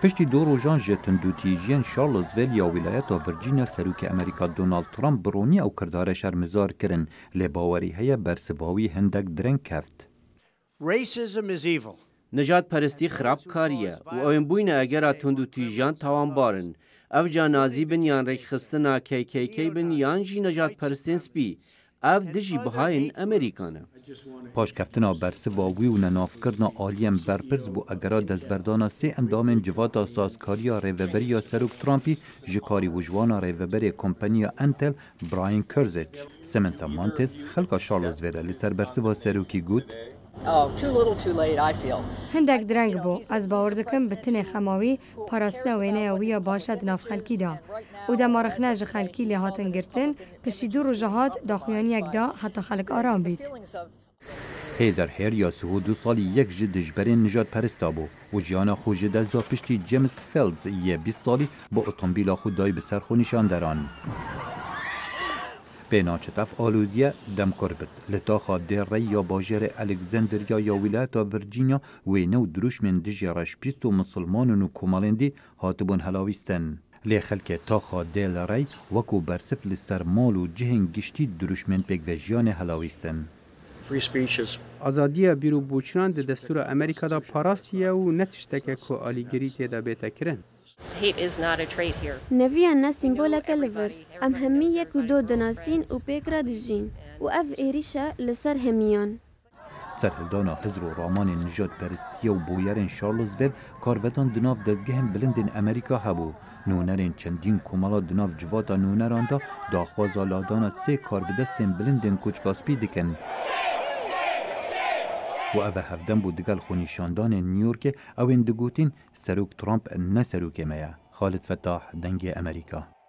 پشتی دو روژان جتن دوتیجین شارلزویل یا ولایت ورجینیا سروک امریکا دونالد ترامپ برونی او کردار شرمزار کرن لباوری هیا برسباوی هندک درنگ کفت. نجات پرستی خراب کاریه و اوین بوین اگر تندو تیجان تاوان بارن. اف جا نازی بن یان ریک خستنا کی بن یان جی نجات پرستین سپی. اف دجی بهاین امریکانه. پاشکفتنا برسواوی و ننافکرنا آلیم برپرز بو اگرا دزبردانا سه اندامن جواتا سازکاریا ریوبریا سروک ترامپی جکاری وجوانا ریوبری کمپانیا انتل براین کرزیچ. سمنتا مانتس خلقا شارلزویل لسر برسوا سروکی گوت هندک درنگ بو از باور دکم بتن خماوی پاراستنا وینه ویا باشد ناف خلکی دا و دا مارخنا جه خلکی لی هاتن گرتن پشی دو رو جهاد دا خویانی یک دا حتی خلق آرام بید. هیدر هیر یا سهو 2 سالی یک جدش برین نجات پرستا بو و جیانا خو جدز دا پشتی جیمز فیلز یه 20 سالی با اتومبیلا خود دای بسر خو نشان دران. به ناچتف آلوزیه دم کربت لطاخا دیر ری یا باجر الکسندریا یا ولایت ورجینیا و نو دروش من دجی رشپیست و مسلمانون و کمالندی هاتبون هلاویستن. لی خلک تاخا دیل ری وکو برسف لسر مال و جهن گشتی دروش من پیگ و جیان هلاویستن. آزادی بیرو بوچنان ده دستور امریکا دا پاراستیه و نتشتکه که آلیگری تیدا بیتا کرن. نویان نه سیمبولک لور ام همی یک و دو دناسین و پیکرا دجین و اف ایریشا لسر همیان. سرهلدانا حزر و رامان نجات پرستیه و بویرین شارلزویل کارودان دناف دزگهم بلندین امریکا هبو. نونرین چندین کمالا دناف جواتا نونران دا داخوازا لادانا سه کار بدستین بلندین کچکاسپی دکن. و اوه هفدن بود دگل خونیشاندان نیویورک اوین دگوتین سروک ترامپ نه سروک میا. خالد فتاح دنگ امریکا.